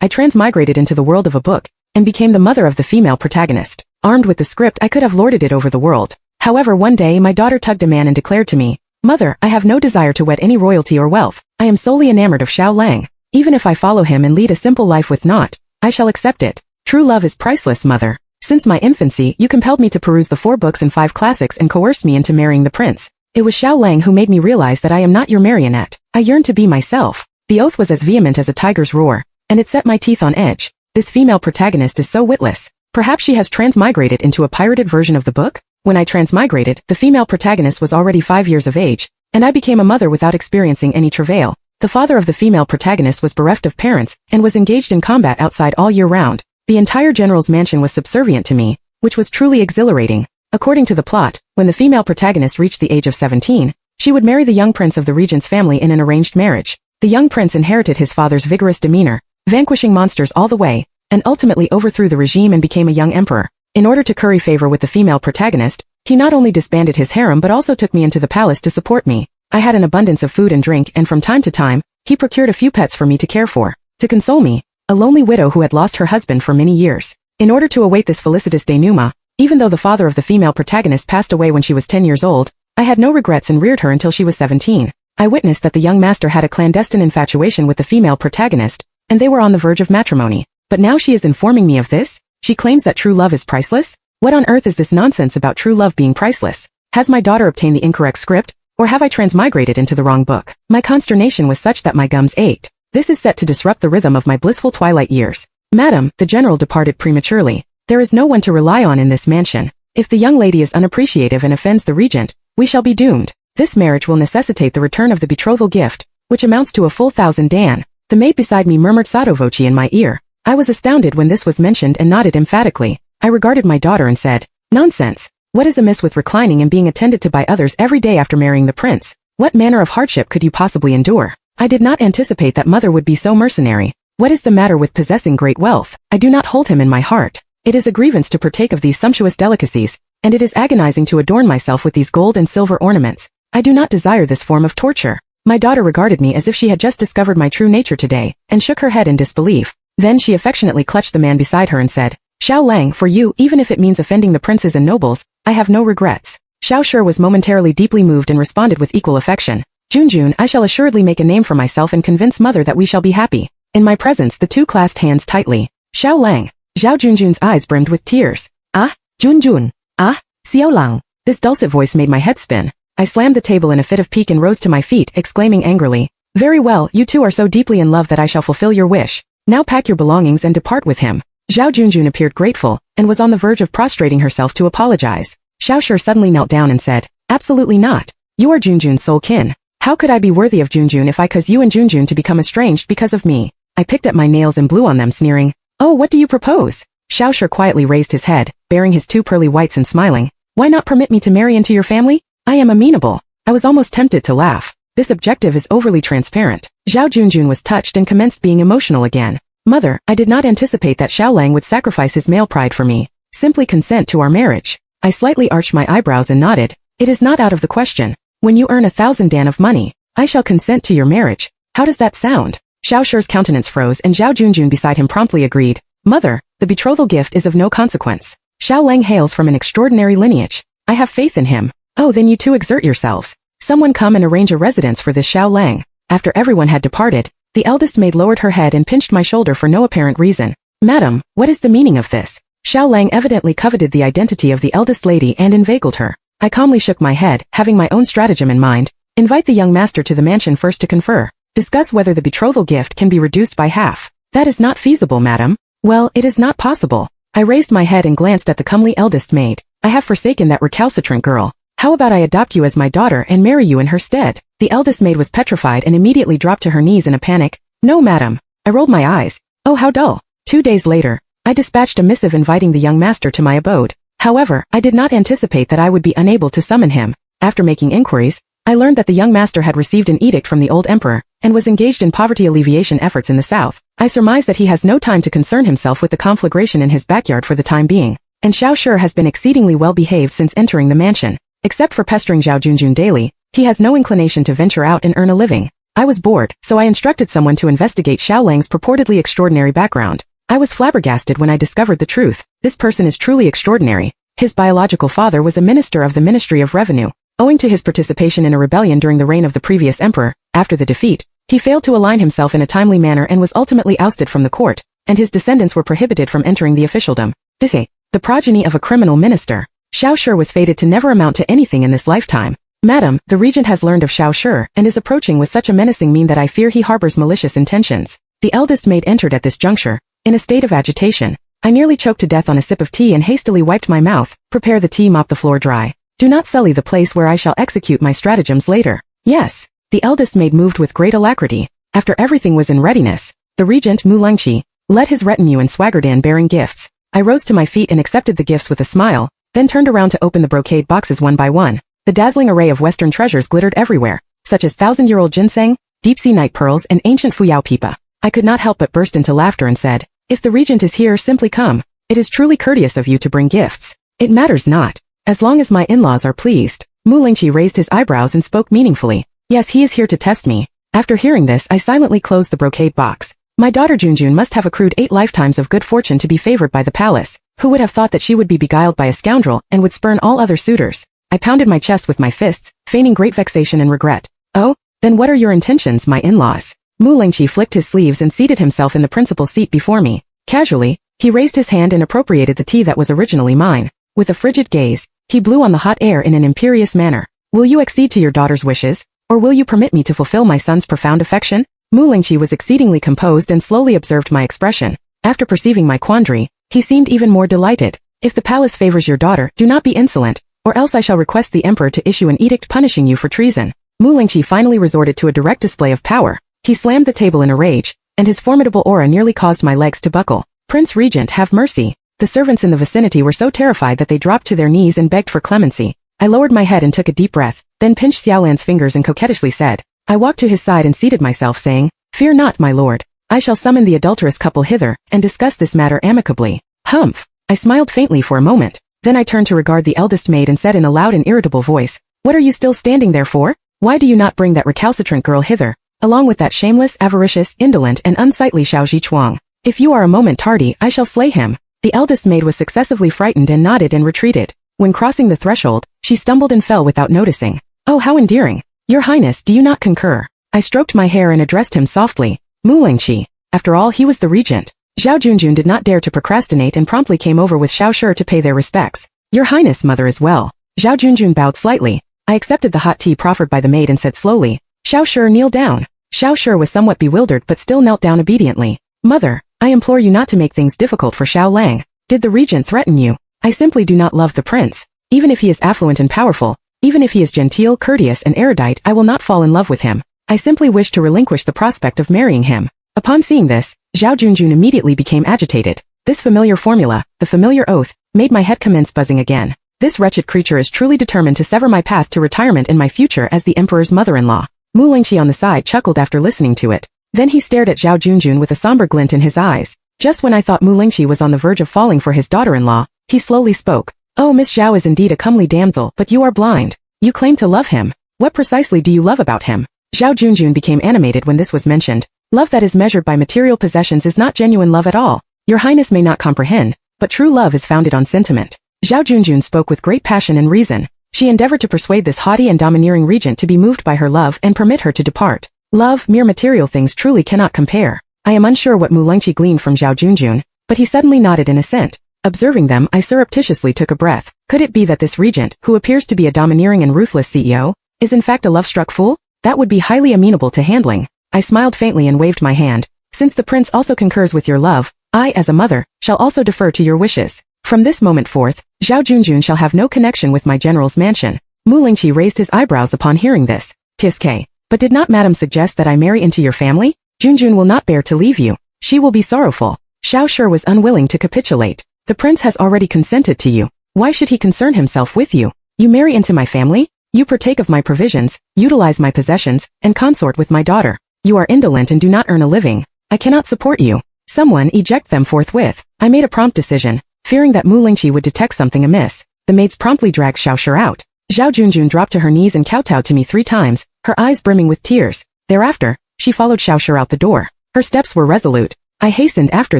I transmigrated into the world of a book, and became the mother of the female protagonist. Armed with the script, I could have lorded it over the world. However, one day my daughter tugged a man and declared to me, "Mother, I have no desire to wed any royalty or wealth. I am solely enamored of Xiao Lang. Even if I follow him and lead a simple life with naught, I shall accept it. True love is priceless, mother. Since my infancy, you compelled me to peruse the 4 books and 5 classics and coerced me into marrying the prince. It was Xiao Lang who made me realize that I am not your marionette. I yearn to be myself." The oath was as vehement as a tiger's roar, and it set my teeth on edge. This female protagonist is so witless. Perhaps she has transmigrated into a pirated version of the book? When I transmigrated, the female protagonist was already 5 years of age, and I became a mother without experiencing any travail. The father of the female protagonist was bereft of parents, and was engaged in combat outside all year round. The entire general's mansion was subservient to me, which was truly exhilarating. According to the plot, when the female protagonist reached the age of 17, she would marry the young prince of the regent's family in an arranged marriage. The young prince inherited his father's vigorous demeanor, vanquishing monsters all the way, and ultimately overthrew the regime and became a young emperor. In order to curry favor with the female protagonist, he not only disbanded his harem but also took me into the palace to support me. I had an abundance of food and drink, and from time to time, he procured a few pets for me to care for. To console me, a lonely widow who had lost her husband for many years. In order to await this felicitous denouement, even though the father of the female protagonist passed away when she was 10 years old, I had no regrets and reared her until she was 17. I witnessed that the young master had a clandestine infatuation with the female protagonist, and they were on the verge of matrimony. But now she is informing me of this? She claims that true love is priceless? What on earth is this nonsense about true love being priceless? Has my daughter obtained the incorrect script, or have I transmigrated into the wrong book? My consternation was such that my gums ached. This is set to disrupt the rhythm of my blissful twilight years. Madam, the general departed prematurely. There is no one to rely on in this mansion. If the young lady is unappreciative and offends the regent, we shall be doomed. This marriage will necessitate the return of the betrothal gift, which amounts to a full 1,000 dan. The maid beside me murmured sotto voce in my ear. I was astounded when this was mentioned and nodded emphatically. I regarded my daughter and said, "Nonsense. What is amiss with reclining and being attended to by others every day after marrying the prince? What manner of hardship could you possibly endure?" I did not anticipate that mother would be so mercenary. What is the matter with possessing great wealth? I do not hold him in my heart. It is a grievance to partake of these sumptuous delicacies, and it is agonizing to adorn myself with these gold and silver ornaments. I do not desire this form of torture. My daughter regarded me as if she had just discovered my true nature today, and shook her head in disbelief. Then she affectionately clutched the man beside her and said, "Xiao Lang, for you, even if it means offending the princes and nobles, I have no regrets." Xiao Shi was momentarily deeply moved and responded with equal affection. "Junjun, I shall assuredly make a name for myself and convince mother that we shall be happy." In my presence the two clasped hands tightly. "Xiao Lang." Zhao Junjun's eyes brimmed with tears. "Ah, Junjun. Ah, Xiao Lang." This dulcet voice made my head spin. I slammed the table in a fit of pique and rose to my feet, exclaiming angrily, "Very well, you two are so deeply in love that I shall fulfill your wish. Now pack your belongings and depart with him." Zhao Junjun appeared grateful, and was on the verge of prostrating herself to apologize. Xiao Shi suddenly knelt down and said, "Absolutely not. You are Junjun's sole kin. How could I be worthy of Junjun if I cause you and Junjun to become estranged because of me?" I picked at my nails and blew on them, sneering, "Oh, what do you propose?" Xiao Shi quietly raised his head, baring his 2 pearly whites and smiling. "Why not permit me to marry into your family? I am amenable." I was almost tempted to laugh. This objective is overly transparent. Zhao Junjun was touched and commenced being emotional again. "Mother, I did not anticipate that Xiao Lang would sacrifice his male pride for me. Simply consent to our marriage." I slightly arched my eyebrows and nodded. "It is not out of the question. When you earn 1,000 dan of money, I shall consent to your marriage. How does that sound?" Xiao Shi's countenance froze and Zhao Junjun beside him promptly agreed. "Mother, the betrothal gift is of no consequence. Xiao Lang hails from an extraordinary lineage. I have faith in him." "Oh, then you two exert yourselves. Someone come and arrange a residence for this Xiao Lang." After everyone had departed, the eldest maid lowered her head and pinched my shoulder for no apparent reason. "Madam, what is the meaning of this?" Xiao Lang evidently coveted the identity of the eldest lady and inveigled her. I calmly shook my head, having my own stratagem in mind. "Invite the young master to the mansion first to confer. Discuss whether the betrothal gift can be reduced by half." "That is not feasible, madam." "Well, it is not possible." I raised my head and glanced at the comely eldest maid. "I have forsaken that recalcitrant girl. How about I adopt you as my daughter and marry you in her stead?" The eldest maid was petrified and immediately dropped to her knees in a panic. "No, madam." I rolled my eyes. "Oh, how dull." 2 days later, I dispatched a missive inviting the young master to my abode. However, I did not anticipate that I would be unable to summon him. After making inquiries, I learned that the young master had received an edict from the old emperor, and was engaged in poverty alleviation efforts in the south. I surmise that he has no time to concern himself with the conflagration in his backyard for the time being, and Xiao Shi has been exceedingly well behaved since entering the mansion. Except for pestering Zhao Junjun daily, he has no inclination to venture out and earn a living. I was bored, so I instructed someone to investigate Xiao Lang's purportedly extraordinary background. I was flabbergasted when I discovered the truth. This person is truly extraordinary. His biological father was a minister of the Ministry of Revenue. Owing to his participation in a rebellion during the reign of the previous emperor, after the defeat, he failed to align himself in a timely manner and was ultimately ousted from the court, and his descendants were prohibited from entering the officialdom. The progeny of a criminal minister. Xiao Shi was fated to never amount to anything in this lifetime. Madam, the regent has learned of Xiao Shi and is approaching with such a menacing mien that I fear he harbors malicious intentions. The eldest maid entered at this juncture, in a state of agitation. I nearly choked to death on a sip of tea and hastily wiped my mouth. Prepare the tea, mop the floor dry. Do not sully the place where I shall execute my stratagems later. Yes. The eldest maid moved with great alacrity. After everything was in readiness, the regent, Mu Lengqi, led his retinue and swaggered in bearing gifts. I rose to my feet and accepted the gifts with a smile, then turned around to open the brocade boxes one by one. The dazzling array of Western treasures glittered everywhere, such as thousand-year-old ginseng, deep-sea night pearls, and ancient fuyao pipa. I could not help but burst into laughter and said, "If the regent is here, simply come. It is truly courteous of you to bring gifts. It matters not, as long as my in-laws are pleased." Mu Lingqi raised his eyebrows and spoke meaningfully. Yes, he is here to test me. After hearing this, I silently closed the brocade box. My daughter Junjun must have accrued 8 lifetimes of good fortune to be favored by the palace. Who would have thought that she would be beguiled by a scoundrel and would spurn all other suitors? I pounded my chest with my fists, feigning great vexation and regret. Oh, then what are your intentions, my in-laws? Mu Lingqi flicked his sleeves and seated himself in the principal seat before me. Casually, he raised his hand and appropriated the tea that was originally mine. With a frigid gaze, he blew on the hot air in an imperious manner. Will you accede to your daughter's wishes, or will you permit me to fulfill my son's profound affection? Mu Lingqi was exceedingly composed and slowly observed my expression. After perceiving my quandary, he seemed even more delighted. If the palace favors your daughter, do not be insolent, or else I shall request the emperor to issue an edict punishing you for treason. Mu Lingqi finally resorted to a direct display of power. He slammed the table in a rage, and his formidable aura nearly caused my legs to buckle. Prince Regent, have mercy. The servants in the vicinity were so terrified that they dropped to their knees and begged for clemency. I lowered my head and took a deep breath, then pinched Xiaolan's fingers and coquettishly said. I walked to his side and seated myself, saying, "Fear not, my lord. I shall summon the adulterous couple hither and discuss this matter amicably." Humph. I smiled faintly for a moment. Then I turned to regard the eldest maid and said in a loud and irritable voice, "What are you still standing there for? Why do you not bring that recalcitrant girl hither, along with that shameless, avaricious, indolent, and unsightly Xiao Zhichuang? If you are a moment tardy, I shall slay him." The eldest maid was successively frightened and nodded and retreated. When crossing the threshold, she stumbled and fell without noticing. Oh, how endearing. Your Highness, do you not concur? I stroked my hair and addressed him softly. Mu Lingqi. After all, he was the regent. Zhao Junjun did not dare to procrastinate and promptly came over with Xiao Shi to pay their respects. Your Highness, mother as well. Zhao Junjun bowed slightly. I accepted the hot tea proffered by the maid and said slowly, Xiao Shi, kneel down. Xiao Shi was somewhat bewildered but still knelt down obediently. Mother, I implore you not to make things difficult for Xiao Lang. Did the regent threaten you? I simply do not love the prince. Even if he is affluent and powerful, even if he is genteel, courteous, and erudite, I will not fall in love with him. I simply wish to relinquish the prospect of marrying him. Upon seeing this, Zhao Junjun immediately became agitated. This familiar formula, the familiar oath, made my head commence buzzing again. This wretched creature is truly determined to sever my path to retirement and my future as the emperor's mother-in-law. Mu Lingqi on the side chuckled after listening to it. Then he stared at Zhao Junjun with a somber glint in his eyes. Just when I thought Mu Lingqi was on the verge of falling for his daughter-in-law, he slowly spoke. Oh, Miss Zhao is indeed a comely damsel, but you are blind. You claim to love him. What precisely do you love about him? Zhao Junjun became animated when this was mentioned. Love that is measured by material possessions is not genuine love at all. Your Highness may not comprehend, but true love is founded on sentiment. Zhao Junjun spoke with great passion and reason. She endeavored to persuade this haughty and domineering regent to be moved by her love and permit her to depart. Love, mere material things truly cannot compare. I am unsure what Mu Lingqi gleaned from Zhao Junjun, but he suddenly nodded in assent. Observing them, I surreptitiously took a breath. Could it be that this regent, who appears to be a domineering and ruthless CEO, is in fact a love-struck fool? That would be highly amenable to handling. I smiled faintly and waved my hand. Since the prince also concurs with your love, I, as a mother, shall also defer to your wishes. From this moment forth, Zhao Junjun shall have no connection with my general's mansion. Mu Lingqi raised his eyebrows upon hearing this. Tiske. But did not madam suggest that I marry into your family? Junjun will not bear to leave you. She will be sorrowful. Xiao Shi was unwilling to capitulate. The prince has already consented to you. Why should he concern himself with you? You marry into my family? You partake of my provisions, utilize my possessions, and consort with my daughter. You are indolent and do not earn a living. I cannot support you. Someone eject them forthwith. I made a prompt decision, fearing that Mu Lingqi would detect something amiss. The maids promptly dragged Xiao Shi out. Zhao Junjun dropped to her knees and kowtowed to me 3 times, her eyes brimming with tears. Thereafter, she followed Xiaoshi out the door. Her steps were resolute. I hastened after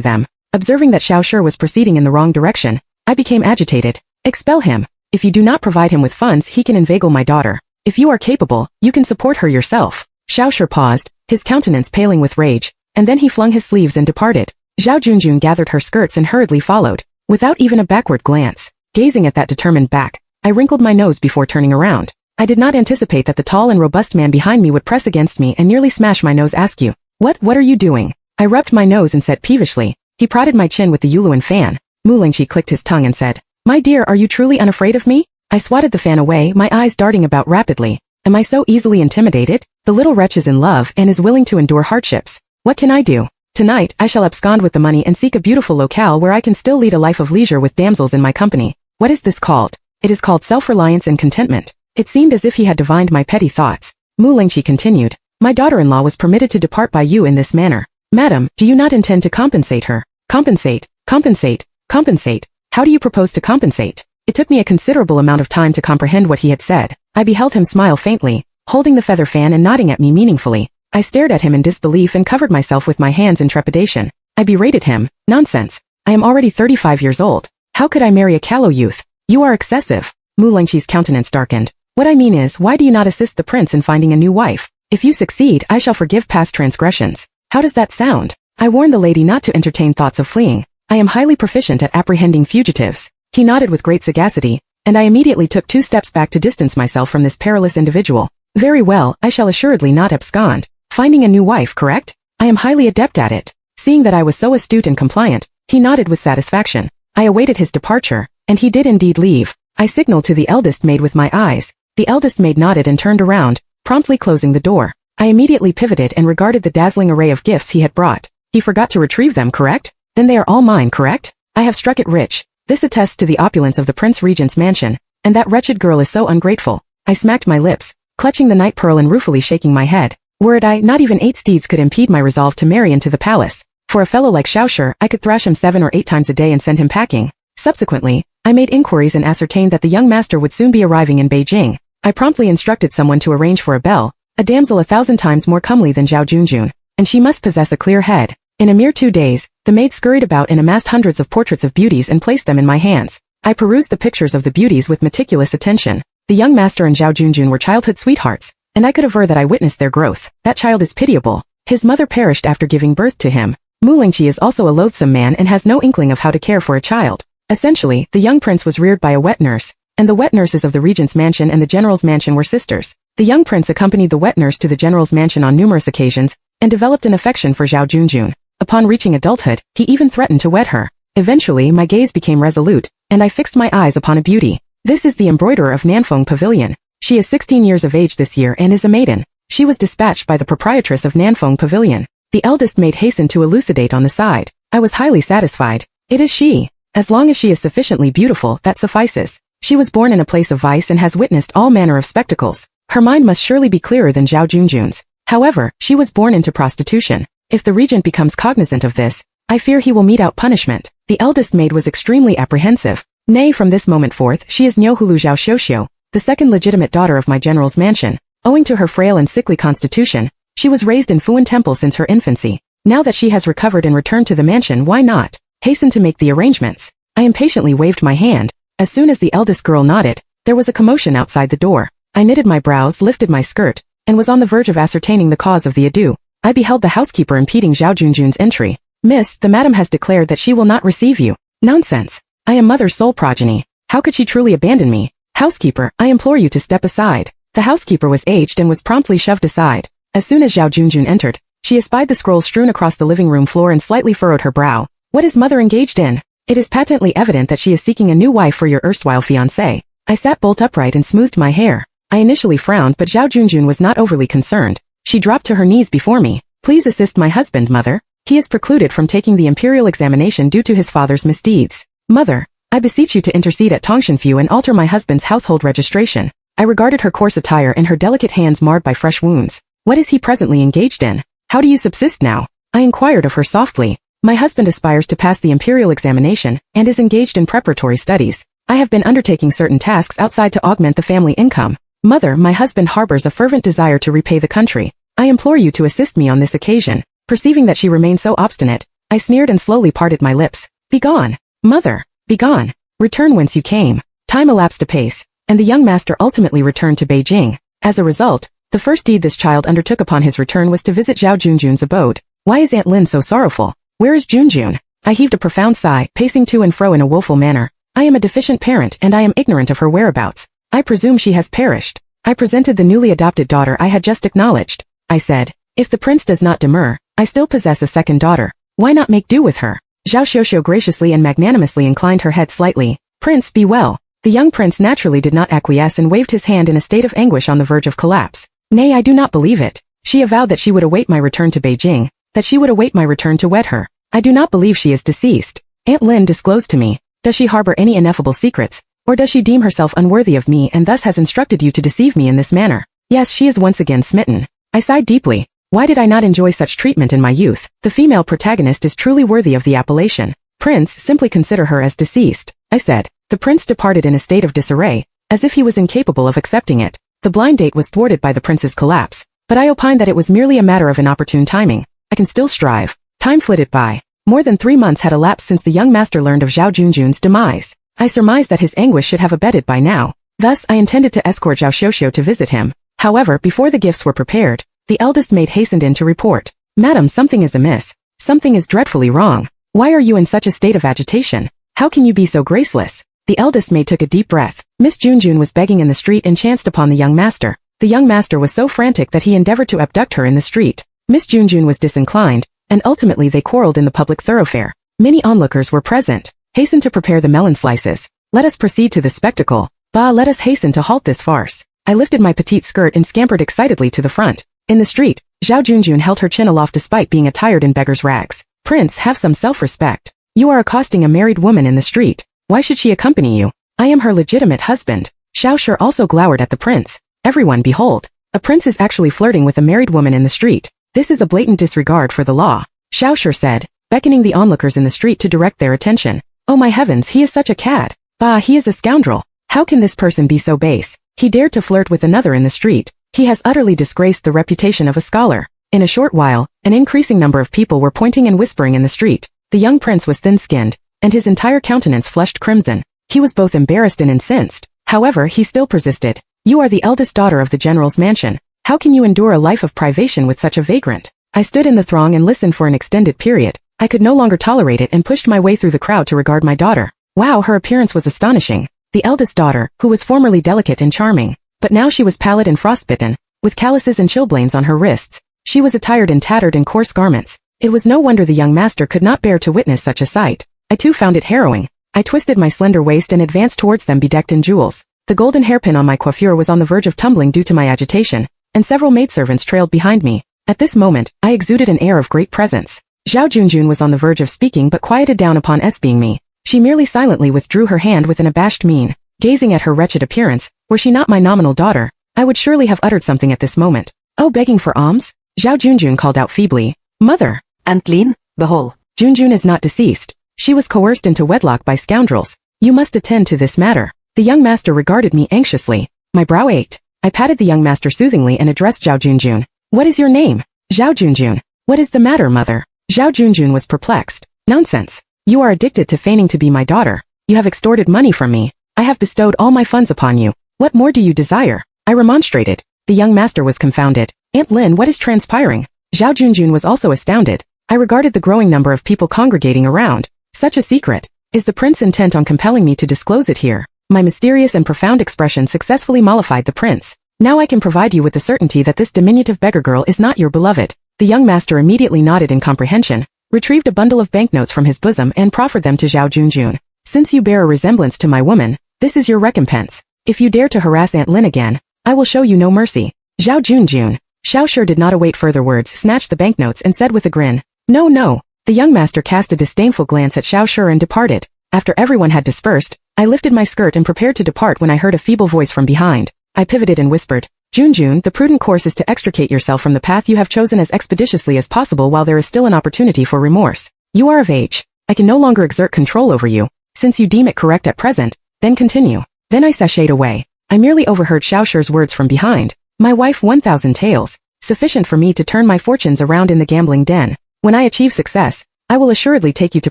them. Observing that Xiaoshi was proceeding in the wrong direction, I became agitated. Expel him. If you do not provide him with funds, he can inveigle my daughter. If you are capable, you can support her yourself. Xiaoshi paused, his countenance paling with rage, and then he flung his sleeves and departed. Zhao Junjun gathered her skirts and hurriedly followed, without even a backward glance. Gazing at that determined back, I wrinkled my nose before turning around. I did not anticipate that the tall and robust man behind me would press against me and nearly smash my nose. Ask you, what are you doing? I rubbed my nose and said peevishly. He prodded my chin with the Yuluan fan. Mu Lingqi clicked his tongue and said, My dear, are you truly unafraid of me? I swatted the fan away, my eyes darting about rapidly. Am I so easily intimidated? The little wretch is in love and is willing to endure hardships. What can I do? Tonight, I shall abscond with the money and seek a beautiful locale where I can still lead a life of leisure with damsels in my company. What is this called? It is called self-reliance and contentment. It seemed as if he had divined my petty thoughts. Mu Lingqi continued, My daughter-in-law was permitted to depart by you in this manner. Madam, do you not intend to compensate her? Compensate, compensate, compensate. How do you propose to compensate? It took me a considerable amount of time to comprehend what he had said. I beheld him smile faintly, holding the feather fan and nodding at me meaningfully. I stared at him in disbelief and covered myself with my hands in trepidation. I berated him. Nonsense. I am already 35 years old. How could I marry a callow youth? You are excessive. Mu Lingqi's countenance darkened. What I mean is, why do you not assist the prince in finding a new wife? If you succeed, I shall forgive past transgressions. How does that sound? I warned the lady not to entertain thoughts of fleeing. I am highly proficient at apprehending fugitives. He nodded with great sagacity, and I immediately took 2 steps back to distance myself from this perilous individual. Very well, I shall assuredly not abscond. Finding a new wife, correct? I am highly adept at it. Seeing that I was so astute and compliant, he nodded with satisfaction. I awaited his departure, and he did indeed leave. I signaled to the eldest maid with my eyes. The eldest maid nodded and turned around, promptly closing the door. I immediately pivoted and regarded the dazzling array of gifts he had brought. He forgot to retrieve them, correct? Then they are all mine, correct? I have struck it rich. This attests to the opulence of the Prince Regent's mansion, and that wretched girl is so ungrateful. I smacked my lips, clutching the night pearl and ruefully shaking my head. Were it I, not even 8 steeds could impede my resolve to marry into the palace. For a fellow like Xiaoshi, I could thrash him 7 or 8 times a day and send him packing. Subsequently, I made inquiries and ascertained that the young master would soon be arriving in Beijing. I promptly instructed someone to arrange for a belle, a damsel 1,000 times more comely than Zhao Junjun, and she must possess a clear head. In a mere 2 days, the maid scurried about and amassed hundreds of portraits of beauties and placed them in my hands. I perused the pictures of the beauties with meticulous attention. The young master and Zhao Junjun were childhood sweethearts, and I could aver that I witnessed their growth. That child is pitiable. His mother perished after giving birth to him. Mu Lingqi is also a loathsome man and has no inkling of how to care for a child. Essentially, the young prince was reared by a wet nurse, and the wet nurses of the regent's mansion and the general's mansion were sisters. The young prince accompanied the wet nurse to the general's mansion on numerous occasions, and developed an affection for Zhao Junjun. Upon reaching adulthood, he even threatened to wed her. Eventually, my gaze became resolute, and I fixed my eyes upon a beauty. This is the embroiderer of Nanfeng Pavilion. She is 16 years of age this year and is a maiden. She was dispatched by the proprietress of Nanfeng Pavilion. The eldest maid hastened to elucidate on the side. I was highly satisfied. It is she. As long as she is sufficiently beautiful, that suffices. She was born in a place of vice and has witnessed all manner of spectacles. Her mind must surely be clearer than Zhao Junjun's. However, she was born into prostitution. If the regent becomes cognizant of this, I fear he will mete out punishment. The eldest maid was extremely apprehensive. Nay, from this moment forth, she is Nyohulu Zhao Xiuxiu, the second legitimate daughter of my general's mansion. Owing to her frail and sickly constitution, she was raised in Fuan Temple since her infancy. Now that she has recovered and returned to the mansion, why not hasten to make the arrangements? I impatiently waved my hand. As soon as the eldest girl nodded, there was a commotion outside the door. I knitted my brows, lifted my skirt, and was on the verge of ascertaining the cause of the ado. I beheld the housekeeper impeding Zhao Junjun's entry. Miss, the madam has declared that she will not receive you. Nonsense. I am mother's sole progeny. How could she truly abandon me? Housekeeper, I implore you to step aside. The housekeeper was aged and was promptly shoved aside. As soon as Zhao Junjun entered, she espied the scrolls strewn across the living room floor and slightly furrowed her brow. What is mother engaged in? It is patently evident that she is seeking a new wife for your erstwhile fiancé. I sat bolt upright and smoothed my hair. I initially frowned, but Zhao Junjun was not overly concerned. She dropped to her knees before me. Please assist my husband, mother. He is precluded from taking the imperial examination due to his father's misdeeds. Mother, I beseech you to intercede at Tongshanfu and alter my husband's household registration. I regarded her coarse attire and her delicate hands marred by fresh wounds. What is he presently engaged in? How do you subsist now? I inquired of her softly. My husband aspires to pass the imperial examination and is engaged in preparatory studies. I have been undertaking certain tasks outside to augment the family income. Mother, my husband harbors a fervent desire to repay the country. I implore you to assist me on this occasion. Perceiving that she remained so obstinate, I sneered and slowly parted my lips. Begone, mother, begone. Return whence you came. Time elapsed apace, and the young master ultimately returned to Beijing. As a result, the first deed this child undertook upon his return was to visit Zhao Junjun's abode. Why is Aunt Lin so sorrowful? Where is Junjun? I heaved a profound sigh, pacing to and fro in a woeful manner. I am a deficient parent and I am ignorant of her whereabouts. I presume she has perished. I presented the newly adopted daughter I had just acknowledged. I said, if the prince does not demur, I still possess a second daughter. Why not make do with her? Zhao Xiuxiu graciously and magnanimously inclined her head slightly. Prince, be well. The young prince naturally did not acquiesce and waved his hand in a state of anguish on the verge of collapse. Nay, I do not believe it. She avowed that she would await my return to Beijing, that she would await my return to wed her. I do not believe she is deceased. Aunt Lin disclosed to me. Does she harbor any ineffable secrets? Or does she deem herself unworthy of me and thus has instructed you to deceive me in this manner? Yes, she is once again smitten. I sighed deeply. Why did I not enjoy such treatment in my youth? The female protagonist is truly worthy of the appellation. Prince, simply consider her as deceased, I said. The prince departed in a state of disarray, as if he was incapable of accepting it. The blind date was thwarted by the prince's collapse, but I opined that it was merely a matter of inopportune timing. I can still strive. Time flitted by. More than 3 months had elapsed since the young master learned of Zhao Junjun's demise. I surmised that his anguish should have abated by now. Thus, I intended to escort Zhao Xiuxiu to visit him. However, before the gifts were prepared, the eldest maid hastened in to report. Madam, something is amiss. Something is dreadfully wrong. Why are you in such a state of agitation? How can you be so graceless? The eldest maid took a deep breath. Miss Junjun was begging in the street and chanced upon the young master. The young master was so frantic that he endeavored to abduct her in the street. Miss Junjun was disinclined, and ultimately they quarreled in the public thoroughfare. Many onlookers were present. Hasten to prepare the melon slices. Let us proceed to the spectacle. Bah, let us hasten to halt this farce. I lifted my petite skirt and scampered excitedly to the front. In the street, Zhao Junjun held her chin aloft despite being attired in beggar's rags. Prince, have some self-respect. You are accosting a married woman in the street. Why should she accompany you? I am her legitimate husband. Xiao Shi also glowered at the prince. Everyone behold. A prince is actually flirting with a married woman in the street. This is a blatant disregard for the law. Xiao Shi said, beckoning the onlookers in the street to direct their attention. Oh my heavens, he is such a cad. Bah, he is a scoundrel. How can this person be so base? He dared to flirt with another in the street. He has utterly disgraced the reputation of a scholar. In a short while, an increasing number of people were pointing and whispering in the street. The young prince was thin-skinned, and his entire countenance flushed crimson. He was both embarrassed and incensed. However, he still persisted. You are the eldest daughter of the general's mansion. How can you endure a life of privation with such a vagrant? I stood in the throng and listened for an extended period. I could no longer tolerate it and pushed my way through the crowd to regard my daughter. Wow, her appearance was astonishing. The eldest daughter, who was formerly delicate and charming, but now she was pallid and frostbitten, with calluses and chilblains on her wrists. She was attired in tattered and coarse garments. It was no wonder the young master could not bear to witness such a sight. I too found it harrowing. I twisted my slender waist and advanced towards them bedecked in jewels. The golden hairpin on my coiffure was on the verge of tumbling due to my agitation, and several maidservants trailed behind me. At this moment, I exuded an air of great presence. Zhao Junjun was on the verge of speaking but quieted down upon espying me. She merely silently withdrew her hand with an abashed mien. Gazing at her wretched appearance, were she not my nominal daughter, I would surely have uttered something at this moment. Oh, begging for alms? Zhao Junjun called out feebly. Mother! Aunt Lin, behold. Junjun is not deceased. She was coerced into wedlock by scoundrels. You must attend to this matter. The young master regarded me anxiously. My brow ached. I patted the young master soothingly and addressed Zhao Junjun. What is your name? Zhao Junjun. What is the matter, mother? Zhao Junjun was perplexed. Nonsense. You are addicted to feigning to be my daughter. You have extorted money from me. I have bestowed all my funds upon you. What more do you desire? I remonstrated. The young master was confounded. Aunt Lin, what is transpiring? Zhao Junjun was also astounded. I regarded the growing number of people congregating around. Such a secret. Is the prince intent on compelling me to disclose it here? My mysterious and profound expression successfully mollified the prince. Now I can provide you with the certainty that this diminutive beggar girl is not your beloved. The young master immediately nodded in comprehension, retrieved a bundle of banknotes from his bosom and proffered them to Zhao Junjun. Since you bear a resemblance to my woman, this is your recompense. If you dare to harass Aunt Lin again, I will show you no mercy. Zhao Junjun. Xiao Shi did not await further words, snatched the banknotes and said with a grin, No, no. The young master cast a disdainful glance at Xiao Shi and departed. After everyone had dispersed, I lifted my skirt and prepared to depart when I heard a feeble voice from behind. I pivoted and whispered, Junjun, the prudent course is to extricate yourself from the path you have chosen as expeditiously as possible while there is still an opportunity for remorse. You are of age. I can no longer exert control over you. Since you deem it correct at present, then continue. Then I sashayed away. I merely overheard Xiao Shi's words from behind. My wife 1,000 taels. sufficient for me to turn my fortunes around in the gambling den. When I achieve success, I will assuredly take you to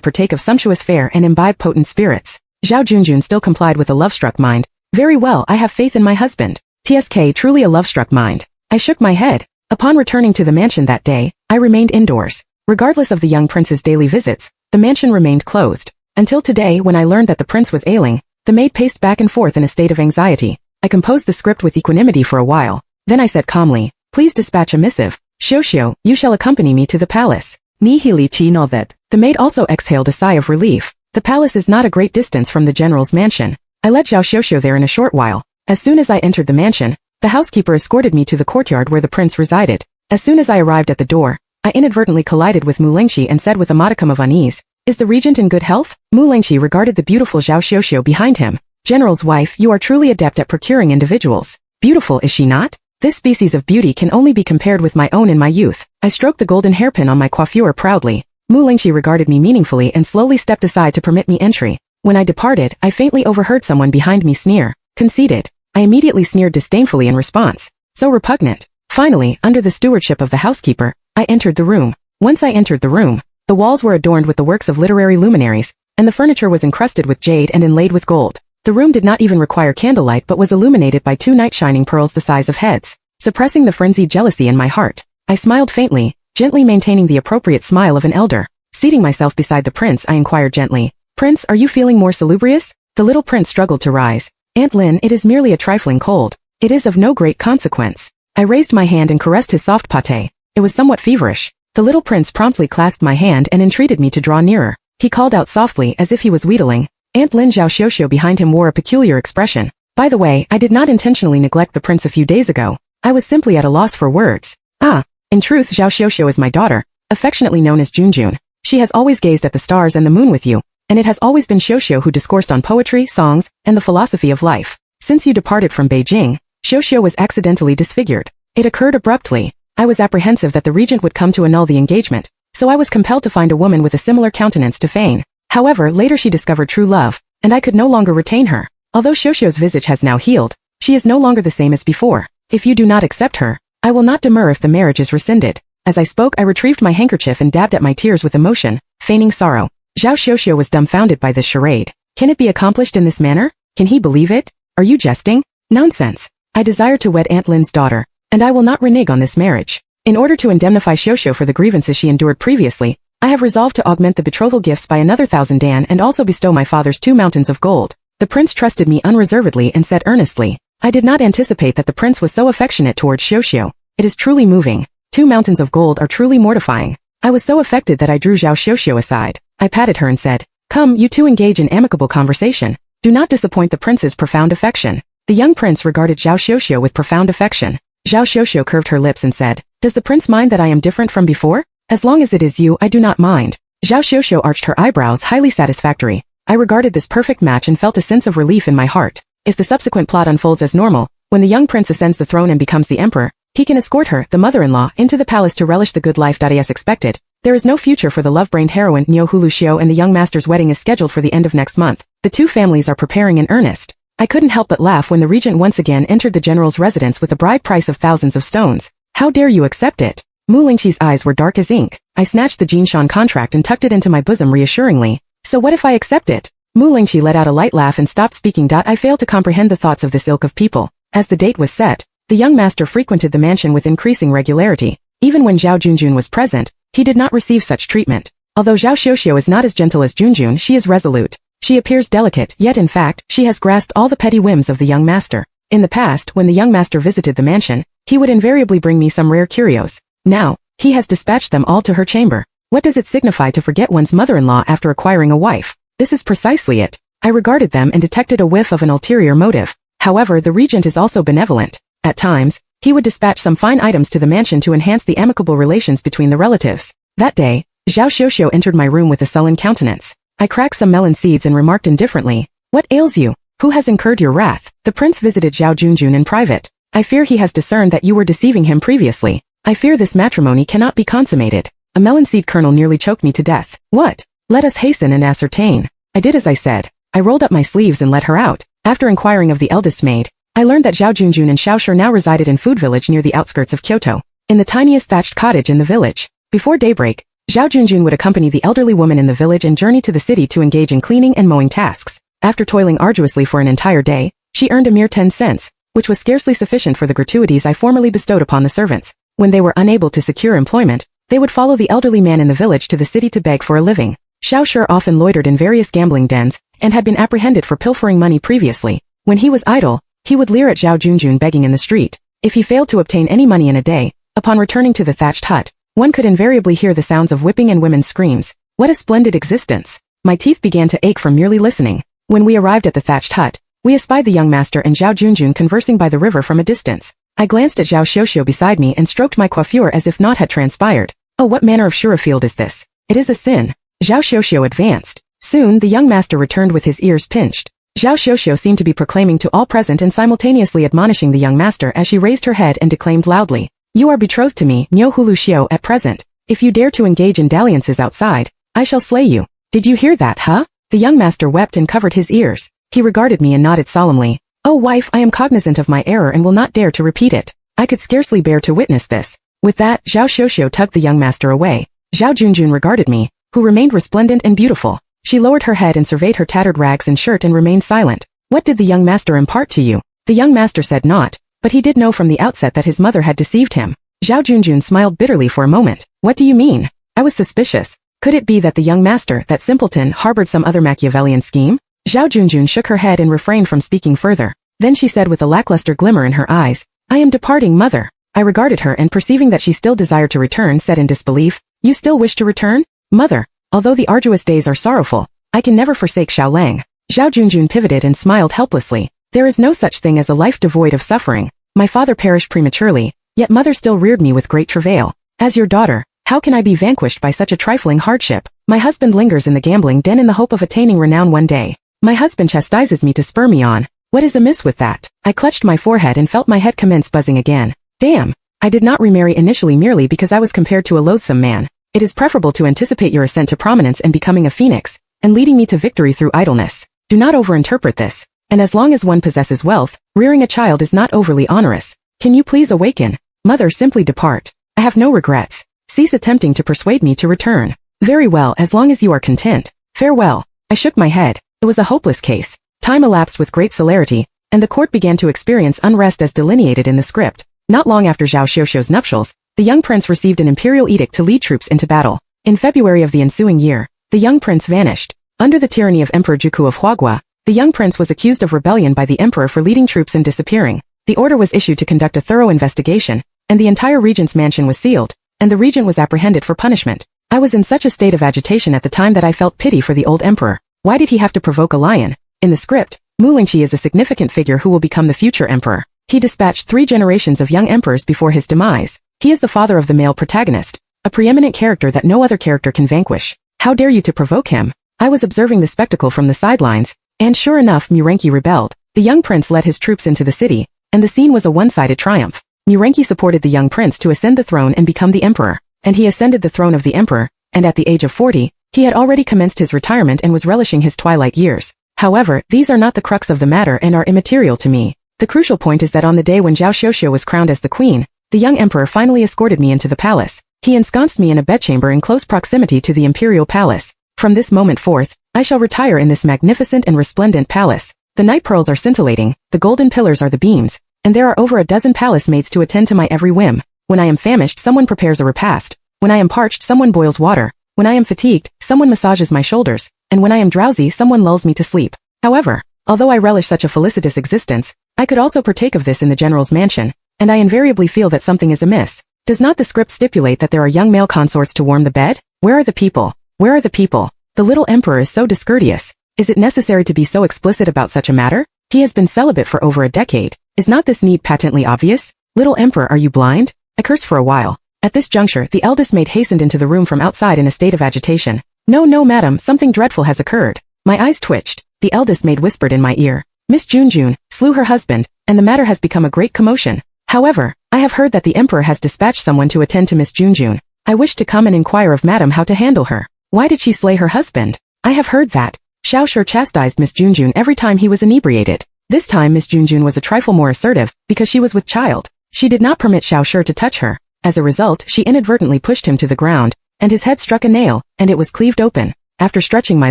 partake of sumptuous fare and imbibe potent spirits. Zhao Junjun still complied with a love-struck mind. Very well, I have faith in my husband. TSK, truly a love-struck mind. I shook my head. Upon returning to the mansion that day, I remained indoors. Regardless of the young prince's daily visits, the mansion remained closed. Until today, when I learned that the prince was ailing, the maid paced back and forth in a state of anxiety. I composed the script with equanimity for a while. Then I said calmly, please dispatch a missive. Xiao, you shall accompany me to the palace. Nihili Chino that. The maid also exhaled a sigh of relief. The palace is not a great distance from the general's mansion. I led Zhao Xiao there in a short while. As soon as I entered the mansion, the housekeeper escorted me to the courtyard where the prince resided. As soon as I arrived at the door, I inadvertently collided with Mu Lingxi and said with a modicum of unease, is the regent in good health? Mu Lingxi regarded the beautiful Zhao Xiao behind him. General's wife, you are truly adept at procuring individuals. Beautiful, is she not? This species of beauty can only be compared with my own in my youth. I stroked the golden hairpin on my coiffure proudly. Mu Lingxi regarded me meaningfully and slowly stepped aside to permit me entry. When I departed, I faintly overheard someone behind me sneer. Conceited. I immediately sneered disdainfully in response. So repugnant. Finally, under the stewardship of the housekeeper, I entered the room. Once I entered the room, the walls were adorned with the works of literary luminaries, and the furniture was encrusted with jade and inlaid with gold. The room did not even require candlelight but was illuminated by two night-shining pearls the size of heads. Suppressing the frenzied jealousy in my heart, I smiled faintly, gently maintaining the appropriate smile of an elder. Seating myself beside the prince, I inquired gently, Prince, are you feeling more salubrious? The little prince struggled to rise. Aunt Lin, it is merely a trifling cold. It is of no great consequence. I raised my hand and caressed his soft pate. It was somewhat feverish. The little prince promptly clasped my hand and entreated me to draw nearer. He called out softly as if he was wheedling. Aunt Lin Zhao Xiao behind him wore a peculiar expression. By the way, I did not intentionally neglect the prince a few days ago. I was simply at a loss for words. In truth, Zhao Xiao is my daughter, affectionately known as Junjun. She has always gazed at the stars and the moon with you, and it has always been Xiao who discoursed on poetry, songs, and the philosophy of life. Since you departed from Beijing, Xiao was accidentally disfigured. It occurred abruptly. I was apprehensive that the regent would come to annul the engagement, so I was compelled to find a woman with a similar countenance to feign. However, later she discovered true love, and I could no longer retain her. Although Xiao's visage has now healed, she is no longer the same as before. If you do not accept her, I will not demur if the marriage is rescinded. As I spoke, I retrieved my handkerchief and dabbed at my tears with emotion, feigning sorrow. Zhao Xiao was dumbfounded by this charade. Can it be accomplished in this manner? Can he believe it? Are you jesting? Nonsense. I desire to wed Aunt Lin's daughter, and I will not renege on this marriage. In order to indemnify Xiao for the grievances she endured previously, I have resolved to augment the betrothal gifts by another 1,000 dan and also bestow my father's 2 mountains of gold. The prince trusted me unreservedly and said earnestly, I did not anticipate that the prince was so affectionate towards Xiao. It is truly moving. 2 mountains of gold are truly mortifying. I was so affected that I drew Zhao Xiao aside. I patted her and said, come, you two engage in amicable conversation. Do not disappoint the prince's profound affection. The young prince regarded Zhao Xiao with profound affection. Zhao Xiao curved her lips and said, does the prince mind that I am different from before? As long as it is you, I do not mind. Zhao Xiao arched her eyebrows, highly satisfactory. I regarded this perfect match and felt a sense of relief in my heart. If the subsequent plot unfolds as normal, when the young prince ascends the throne and becomes the emperor, he can escort her, the mother-in-law, into the palace to relish the good life. As expected, there is no future for the love-brained heroine Niu Hulu Xiao, and the young master's wedding is scheduled for the end of next month. The two families are preparing in earnest. I couldn't help but laugh when the regent once again entered the general's residence with a bride price of thousands of stones. How dare you accept it? Mu Lingxi's eyes were dark as ink. I snatched the Jinshan contract and tucked it into my bosom reassuringly. So what if I accept it? Mu Lingxi let out a light laugh and stopped speaking. I failed to comprehend the thoughts of this ilk of people. As the date was set, the young master frequented the mansion with increasing regularity. Even when Zhao Junjun was present, he did not receive such treatment. Although Zhao Xiao is not as gentle as Junjun, she is resolute. She appears delicate, yet in fact, she has grasped all the petty whims of the young master. In the past, when the young master visited the mansion, he would invariably bring me some rare curios. Now, he has dispatched them all to her chamber. What does it signify to forget one's mother-in-law after acquiring a wife? This is precisely it. I regarded them and detected a whiff of an ulterior motive. However, the regent is also benevolent. At times, he would dispatch some fine items to the mansion to enhance the amicable relations between the relatives. That day, Zhao Xiao entered my room with a sullen countenance. I cracked some melon seeds and remarked indifferently, what ails you? Who has incurred your wrath? The prince visited Zhao Junjun in private. I fear he has discerned that you were deceiving him previously. I fear this matrimony cannot be consummated. A melon seed kernel nearly choked me to death. What? Let us hasten and ascertain. I did as I said. I rolled up my sleeves and let her out. After inquiring of the eldest maid, I learned that Zhao Junjun and Xiao Shi now resided in Food Village near the outskirts of Kyoto. in the tiniest thatched cottage in the village. Before daybreak, Zhao Junjun would accompany the elderly woman in the village and journey to the city to engage in cleaning and mowing tasks. After toiling arduously for an entire day, she earned a mere 10 cents, which was scarcely sufficient for the gratuities I formerly bestowed upon the servants. When they were unable to secure employment, they would follow the elderly man in the village to the city to beg for a living. Xiao Shi often loitered in various gambling dens, and had been apprehended for pilfering money previously. When he was idle, he would leer at Zhao Junjun begging in the street. If he failed to obtain any money in a day, upon returning to the thatched hut, one could invariably hear the sounds of whipping and women's screams. What a splendid existence! My teeth began to ache from merely listening. When we arrived at the thatched hut, we espied the young master and Zhao Junjun conversing by the river from a distance. I glanced at Zhao Xiuxiu beside me and stroked my coiffure as if naught had transpired. Oh, what manner of Shurafield is this? It is a sin. Zhao Xiuxiu advanced. Soon, the young master returned with his ears pinched. Zhao Xiuxiu seemed to be proclaiming to all present and simultaneously admonishing the young master as she raised her head and declaimed loudly, "You are betrothed to me, Niu Hulu Xiu, at present. If you dare to engage in dalliances outside, I shall slay you." Did you hear that, huh? The young master wept and covered his ears. He regarded me and nodded solemnly. "Oh wife, I am cognizant of my error and will not dare to repeat it." I could scarcely bear to witness this. With that, Zhao Xiuxiu tugged the young master away. Zhao Junjun regarded me, who remained resplendent and beautiful. She lowered her head and surveyed her tattered rags and shirt and remained silent. "What did the young master impart to you?" The young master said naught, but he did know from the outset that his mother had deceived him. Zhao Junjun smiled bitterly for a moment. "What do you mean?" I was suspicious. Could it be that the young master, that simpleton, harbored some other Machiavellian scheme? Zhao Junjun shook her head and refrained from speaking further. Then she said with a lackluster glimmer in her eyes, "I am departing, mother." I regarded her and perceiving that she still desired to return, said in disbelief, "You still wish to return? Mother, although the arduous days are sorrowful, I can never forsake Xiaolang." Zhao Junjun pivoted and smiled helplessly. "There is no such thing as a life devoid of suffering. My father perished prematurely, yet mother still reared me with great travail. As your daughter, how can I be vanquished by such a trifling hardship? My husband lingers in the gambling den in the hope of attaining renown one day. My husband chastises me to spur me on. What is amiss with that?" I clutched my forehead and felt my head commence buzzing again. Damn! I did not remarry initially merely because I was compared to a loathsome man. It is preferable to anticipate your ascent to prominence and becoming a phoenix, and leading me to victory through idleness. Do not overinterpret this. And as long as one possesses wealth, rearing a child is not overly onerous. Can you please awaken? Mother, simply depart. I have no regrets. Cease attempting to persuade me to return. Very well, as long as you are content. Farewell. I shook my head. It was a hopeless case. Time elapsed with great celerity, and the court began to experience unrest as delineated in the script. Not long after Zhao Xiuxiu's nuptials, the young prince received an imperial edict to lead troops into battle. In February of the ensuing year, the young prince vanished. Under the tyranny of Emperor Juku of Huagua, the young prince was accused of rebellion by the emperor for leading troops and disappearing. The order was issued to conduct a thorough investigation, and the entire regent's mansion was sealed, and the regent was apprehended for punishment. I was in such a state of agitation at the time that I felt pity for the old emperor. Why did he have to provoke a lion? In the script, Mu Lingqi is a significant figure who will become the future emperor. He dispatched 3 generations of young emperors before his demise. He is the father of the male protagonist, a preeminent character that no other character can vanquish. How dare you to provoke him? I was observing the spectacle from the sidelines, and sure enough, Murenki rebelled. The young prince led his troops into the city, and the scene was a one-sided triumph. Murenki supported the young prince to ascend the throne and become the emperor, and he ascended the throne of the emperor, and at the age of 40, he had already commenced his retirement and was relishing his twilight years. However, these are not the crux of the matter and are immaterial to me. The crucial point is that on the day when Zhao Xiuxiu was crowned as the queen, the young emperor finally escorted me into the palace. He ensconced me in a bedchamber in close proximity to the imperial palace. From this moment forth, I shall retire in this magnificent and resplendent palace. The night pearls are scintillating, the golden pillars are the beams, and there are over a dozen palace maids to attend to my every whim. When I am famished, someone prepares a repast. When I am parched, someone boils water. When I am fatigued, someone massages my shoulders, and when I am drowsy, someone lulls me to sleep. However, although I relish such a felicitous existence, I could also partake of this in the general's mansion, and I invariably feel that something is amiss. Does not the script stipulate that there are young male consorts to warm the bed? Where are the people? Where are the people? The little emperor is so discourteous. Is it necessary to be so explicit about such a matter? He has been celibate for over a decade. Is not this need patently obvious? Little emperor, are you blind? I cursed for a while. At this juncture, the eldest maid hastened into the room from outside in a state of agitation. No, no, madam, something dreadful has occurred. My eyes twitched. The eldest maid whispered in my ear. Miss Junjun slew her husband, and the matter has become a great commotion. However, I have heard that the emperor has dispatched someone to attend to Miss Junjun. I wish to come and inquire of madam how to handle her. Why did she slay her husband? I have heard that Xiao Shi chastised Miss Junjun every time he was inebriated. This time Miss Junjun was a trifle more assertive, because she was with child. She did not permit Xiao Shi to touch her, As a result, she inadvertently pushed him to the ground, and his head struck a nail, and it was cleaved open. After stretching my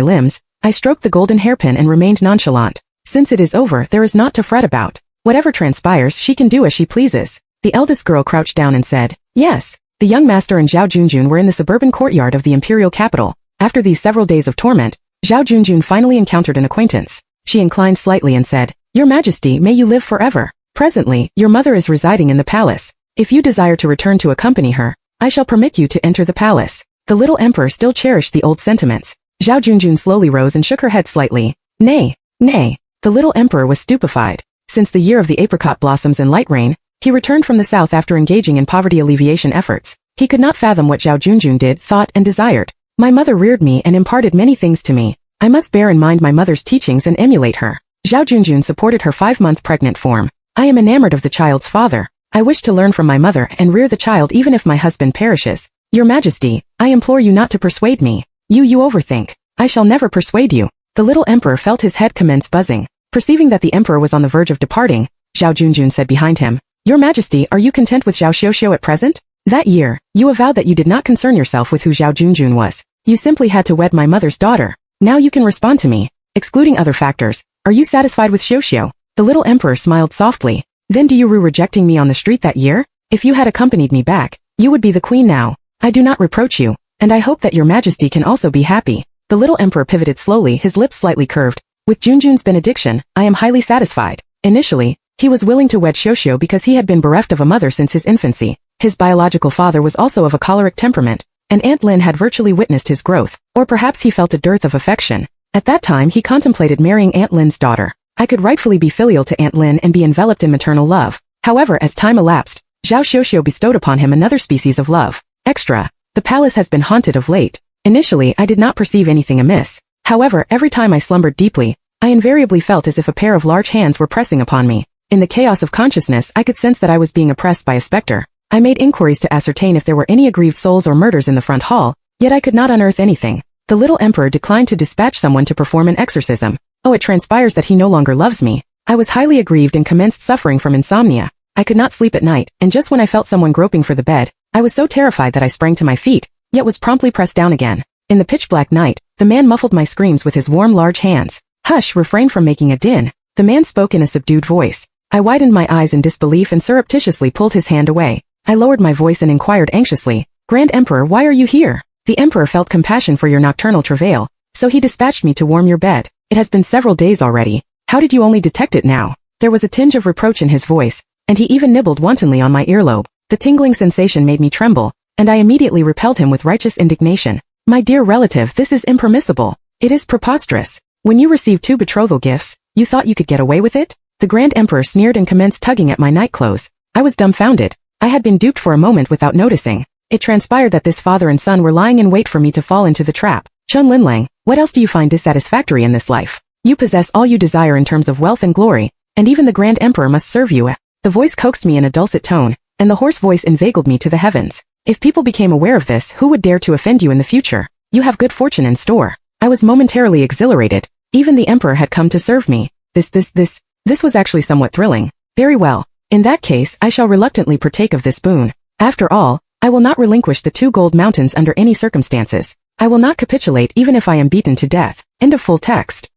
limbs, I stroked the golden hairpin and remained nonchalant. Since it is over, there is naught to fret about. Whatever transpires, she can do as she pleases. The eldest girl crouched down and said, yes. The young master and Zhao Junjun were in the suburban courtyard of the imperial capital. After these several days of torment, Zhao Junjun finally encountered an acquaintance. She inclined slightly and said, Your Majesty, may you live forever. Presently, your mother is residing in the palace. If you desire to return to accompany her, I shall permit you to enter the palace. The little emperor still cherished the old sentiments. Zhao Junjun slowly rose and shook her head slightly. Nay, nay. The little emperor was stupefied. Since the year of the apricot blossoms and light rain, he returned from the south after engaging in poverty alleviation efforts. He could not fathom what Zhao Junjun did, thought, and desired. My mother reared me and imparted many things to me. I must bear in mind my mother's teachings and emulate her. Zhao Junjun supported her 5-month pregnant form. I am enamored of the child's father. I wish to learn from my mother and rear the child even if my husband perishes. Your Majesty, I implore you not to persuade me. You overthink. I shall never persuade you. The little emperor felt his head commence buzzing. Perceiving that the emperor was on the verge of departing, Zhao Junjun said behind him, Your Majesty, are you content with Zhao Xiuxiu at present? That year, you avowed that you did not concern yourself with who Zhao Junjun was. You simply had to wed my mother's daughter. Now you can respond to me. Excluding other factors, are you satisfied with Xiuxiu? The little emperor smiled softly. Then do you rue rejecting me on the street that year? If you had accompanied me back, you would be the queen now. I do not reproach you, and I hope that your Majesty can also be happy. The little emperor pivoted slowly, his lips slightly curved. With Junjun's benediction, I am highly satisfied. Initially, he was willing to wed Xiuxiu because he had been bereft of a mother since his infancy. His biological father was also of a choleric temperament, and Aunt Lin had virtually witnessed his growth, or perhaps he felt a dearth of affection. At that time he contemplated marrying Aunt Lin's daughter. I could rightfully be filial to Aunt Lin and be enveloped in maternal love. However, as time elapsed, Zhao Xiuxiu bestowed upon him another species of love. Extra. The palace has been haunted of late. Initially, I did not perceive anything amiss. However, every time I slumbered deeply, I invariably felt as if a pair of large hands were pressing upon me. In the chaos of consciousness, I could sense that I was being oppressed by a specter. I made inquiries to ascertain if there were any aggrieved souls or murders in the front hall, yet I could not unearth anything. The little emperor declined to dispatch someone to perform an exorcism. Oh, it transpires that he no longer loves me. I was highly aggrieved and commenced suffering from insomnia. I could not sleep at night, and just when I felt someone groping for the bed, I was so terrified that I sprang to my feet, yet was promptly pressed down again. In the pitch-black night, the man muffled my screams with his warm large hands. Hush, refrain from making a din. The man spoke in a subdued voice. I widened my eyes in disbelief and surreptitiously pulled his hand away. I lowered my voice and inquired anxiously, Grand Emperor, why are you here? The emperor felt compassion for your nocturnal travail, so he dispatched me to warm your bed. It has been several days already. How did you only detect it now? There was a tinge of reproach in his voice, and he even nibbled wantonly on my earlobe. The tingling sensation made me tremble, and I immediately repelled him with righteous indignation. My dear relative, this is impermissible. It is preposterous. When you received 2 betrothal gifts, you thought you could get away with it? The Grand Emperor sneered and commenced tugging at my nightclothes. I was dumbfounded. I had been duped for a moment without noticing. It transpired that this father and son were lying in wait for me to fall into the trap. Chun Linlang, what else do you find dissatisfactory in this life? You possess all you desire in terms of wealth and glory, and even the Grand Emperor must serve you. The voice coaxed me in a dulcet tone, and the hoarse voice inveigled me to the heavens. If people became aware of this, who would dare to offend you in the future? You have good fortune in store. I was momentarily exhilarated. Even the emperor had come to serve me. This was actually somewhat thrilling. Very well. In that case, I shall reluctantly partake of this boon. After all, I will not relinquish the 2 gold mountains under any circumstances. I will not capitulate even if I am beaten to death. End of full text.